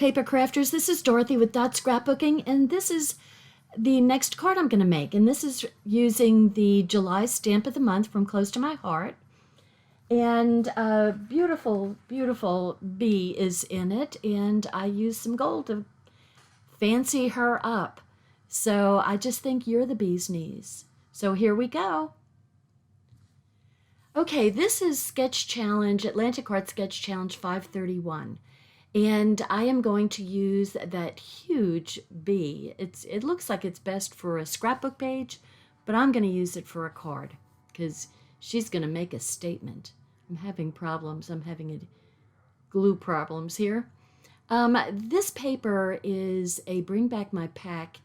Paper Crafters. This is Dorothy with Dot Scrapbooking, and this is the next card I'm going to make. And this is using the July stamp of the month from Close to My Heart. And a beautiful, beautiful bee is in it, and I used some gold to fancy her up. So I just think you're the bee's knees. So here we go. Okay, this is Sketch Challenge, Atlantic Art Sketch Challenge 531. And I am going to use that huge bee. It looks like it's best for a scrapbook page, but I'm going to use it for a card because she's going to make a statement. I'm having problems. I'm having glue problems here. This paper is a Bring Back My Pack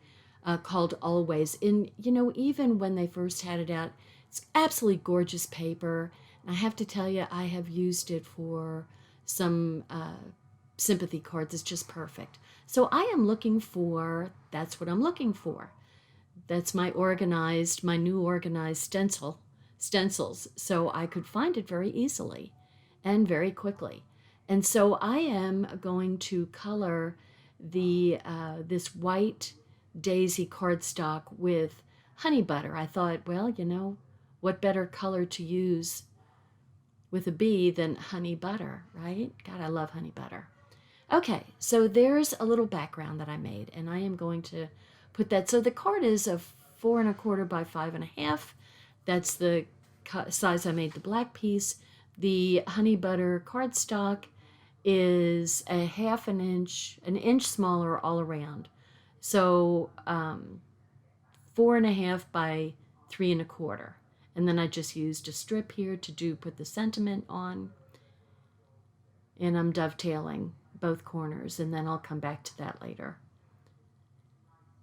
called Always. And, you know, even when they first had it out, it's absolutely gorgeous paper. And I have to tell you, I have used it for some sympathy cards. It's just perfect. So I am looking for, that's what I'm looking for. That's my new organized stencils. So I could find it very easily and very quickly. And so I am going to color this white daisy cardstock with honey butter. I thought, well, you know, what better color to use with a bee than honey butter, right? God, I love honey butter. Okay, so there's a little background that I made, and I am going to put that. So the card is a 4 1/4 by 5 1/2. That's the size I made the black piece. The honey butter cardstock is a 1/2 inch smaller all around. So 4 1/2 by 3 1/4. And then I just used a strip here to put the sentiment on. And I'm dovetailing both corners, and then I'll come back to that later.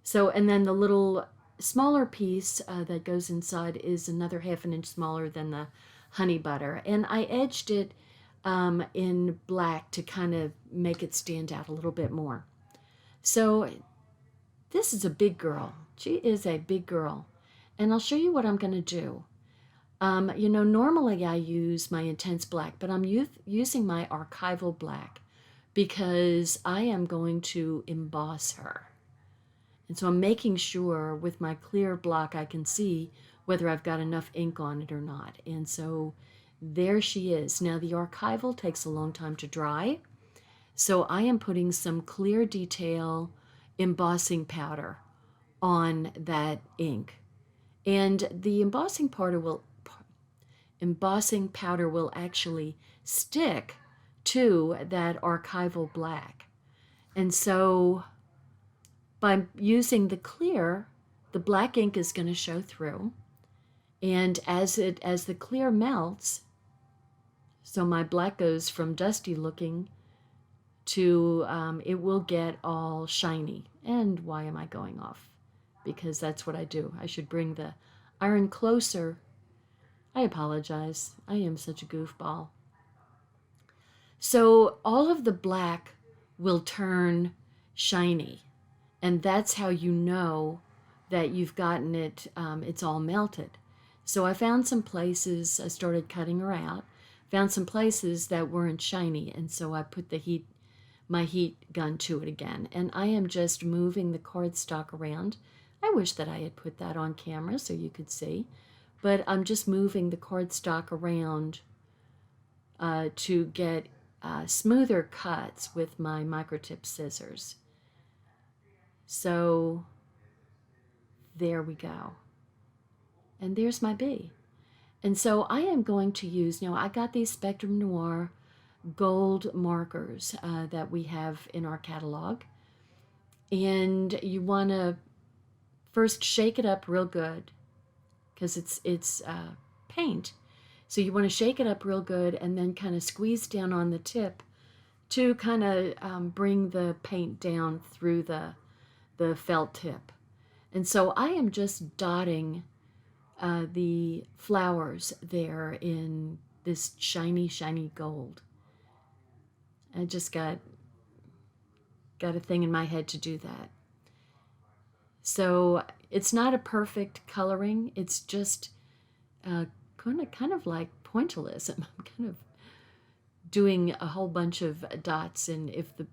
So, and then the little smaller piece that goes inside is another 1/2 inch smaller than the honey butter. And I edged it in black to kind of make it stand out a little bit more. So this is a big girl. She is a big girl. And I'll show you what I'm going to do. You know, normally I use my intense black, but I'm using my archival black because I am going to emboss her. And so I'm making sure with my clear block I can see whether I've got enough ink on it or not. And so there she is. Now the archival takes a long time to dry, so I am putting some clear detail embossing powder on that ink. And the embossing powder will actually stick to that archival black. And so by using the clear, the black ink is going to show through. And as the clear melts, so my black goes from dusty looking to it will get all shiny. And why am I going off? Because that's what I do. I should bring the iron closer. I apologize. I am such a goofball. So all of the black will turn shiny. And that's how you know that you've gotten it, it's all melted. So I found some places, I started cutting her out, found some places that weren't shiny, and so I put my heat gun to it again. And I am just moving the cardstock around. I wish that I had put that on camera so you could see, but I'm just moving the cardstock around to get smoother cuts with my microtip scissors. So there we go. And there's my bee. And so I am going to use, now I got these Spectrum Noir gold markers that we have in our catalog. And you want to first shake it up real good because it's paint. So you want to shake it up real good and then kind of squeeze down on the tip to kind of bring the paint down through the felt tip. And so I am just dotting the flowers there in this shiny, shiny gold. I just got a thing in my head to do that. So it's not a perfect coloring. It's just kind of like pointillism. I'm kind of doing a whole bunch of dots, and if the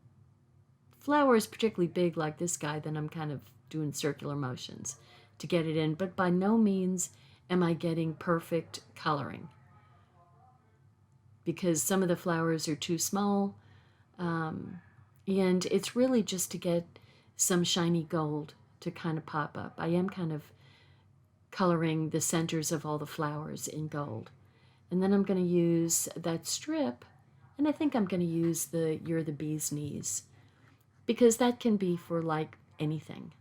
flower is particularly big like this guy, then I'm kind of doing circular motions to get it in. But by no means am I getting perfect coloring, because some of the flowers are too small. And it's really just to get some shiny gold to kind of pop up. I am kind of coloring the centers of all the flowers in gold. And then I'm going to use that strip, and I think I'm going to use the You're the Bee's Knees, because that can be for like anything.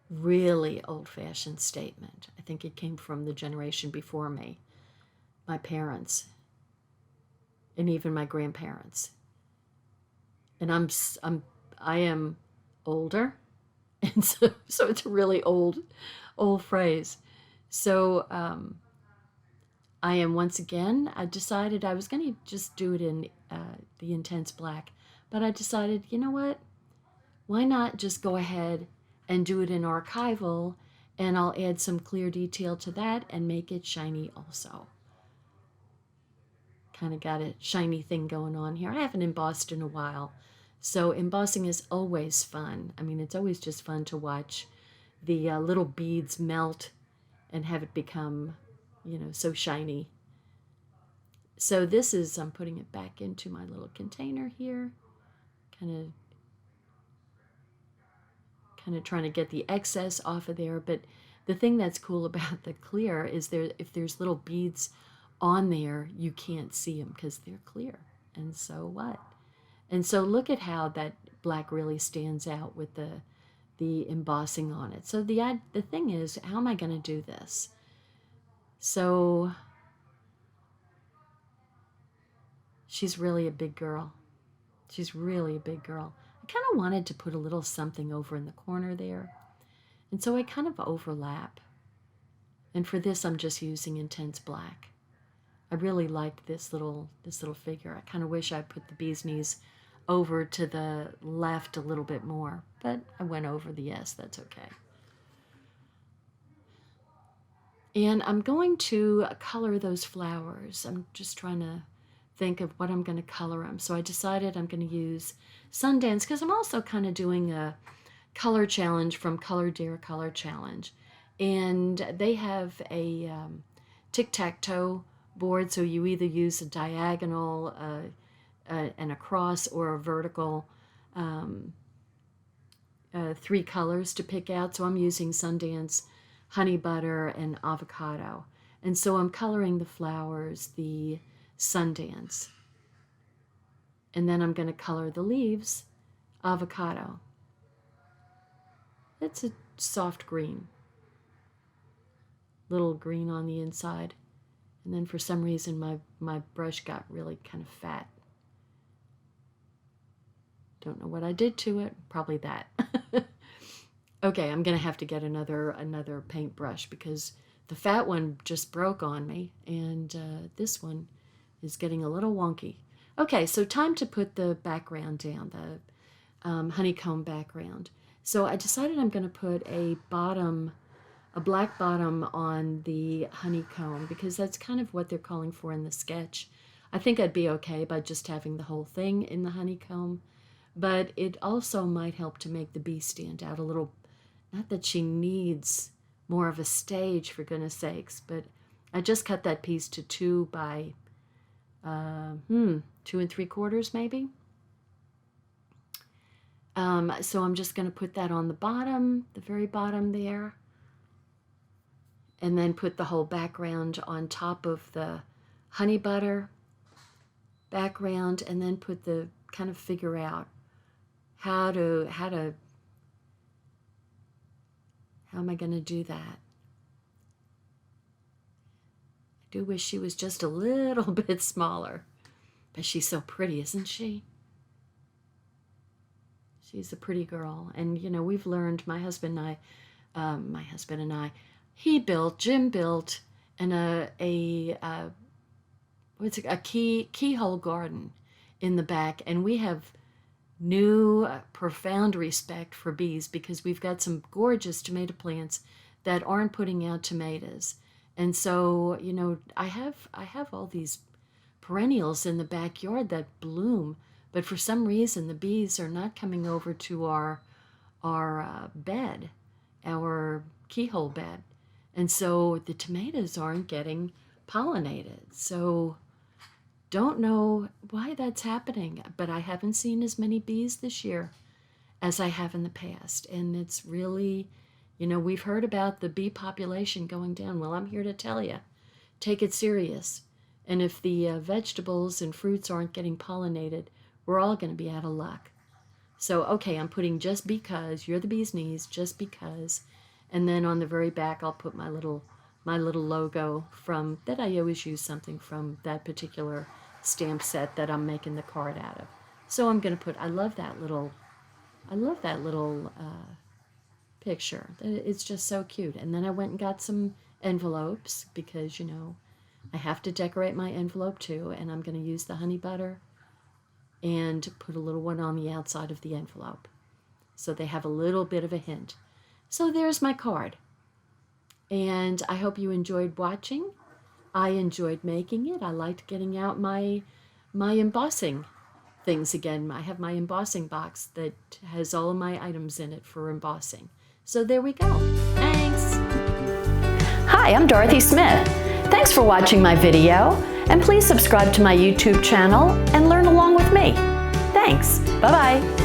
Really old-fashioned statement. I think it came from the generation before me, my parents, and even my grandparents. And I am older, and so it's a really old phrase. So I am once again. I decided I was going to just do it in the intense black, but I decided, you know what? Why not just go ahead and do it in archival, and I'll add some clear detail to that and make it shiny also. Kind of got a shiny thing going on here. I haven't embossed in a while, so embossing is always fun. I mean, it's always just fun to watch the little beads melt and have it become, so shiny. So this is, I'm putting it back into my little container here, kind of trying to get the excess off of there. But the thing that's cool about the clear is if there's little beads on there, you can't see them because they're clear. And so what? And so look at how that black really stands out with the embossing on it. So the thing is, how am I going to do this? So she's really a big girl. She's really a big girl. I kind of wanted to put a little something over in the corner there. And so I kind of overlap. And for this, I'm just using intense black. I really like this little figure. I kind of wish I put the bee's knees over to the left a little bit more, but I went over the yes, that's okay. And I'm going to color those flowers. I'm just trying to think of what I'm going to color them. So I decided I'm going to use Sundance, because I'm also kind of doing a color challenge from Color Dare Color Challenge. And they have a tic-tac-toe board, so you either use a diagonal and a cross or a vertical, 3 colors to pick out. So I'm using Sundance, honey butter, and avocado. And so I'm coloring the flowers, the Sundance. And then I'm going to color the leaves, avocado. It's a soft green. Little green on the inside. And then for some reason my brush got really kind of fat. Don't know what I did to it. Probably that. Okay, I'm going to have to get another paintbrush, because the fat one just broke on me, and this one is getting a little wonky. Okay, so time to put the background down, the honeycomb background. So I decided I'm going to put a black bottom on the honeycomb, because that's kind of what they're calling for in the sketch. I think I'd be okay by just having the whole thing in the honeycomb, but it also might help to make the bee stand out a little. Not that she needs more of a stage, for goodness sakes, but I just cut that piece to 2 by 2 3/4 maybe. So I'm just going to put that on the bottom, the very bottom there, and then put the whole background on top of the honey butter background, and then kind of figure out how am I going to do that? I do wish she was just a little bit smaller, but she's so pretty, isn't she? She's a pretty girl. And, we've learned, Jim built a keyhole garden in the back, and we have new profound respect for bees, because we've got some gorgeous tomato plants that aren't putting out tomatoes. And so, I have all these perennials in the backyard that bloom but for some reason the bees are not coming over to our bed, our keyhole bed. And so the tomatoes aren't getting pollinated. So don't know why that's happening, but I haven't seen as many bees this year as I have in the past. And it's really, we've heard about the bee population going down. Well, I'm here to tell you, take it serious. And if the vegetables and fruits aren't getting pollinated, we're all going to be out of luck. So, okay, I'm putting just because, you're the bee's knees, just because. And then on the very back, I'll put my little logo from, that I always use something from that particular stamp set that I'm making the card out of. So I'm going to put, I love that little picture. It's just so cute. And then I went and got some envelopes because, I have to decorate my envelope too. And I'm going to use the honey butter and put a little one on the outside of the envelope, so they have a little bit of a hint. So there's my card. And I hope you enjoyed watching. I enjoyed making it. I liked getting out my embossing things again. I have my embossing box that has all of my items in it for embossing. So there we go. Thanks. Hi, I'm Dorothy Smith. Thanks for watching my video, and please subscribe to my YouTube channel and learn along with me. Thanks. Bye-bye.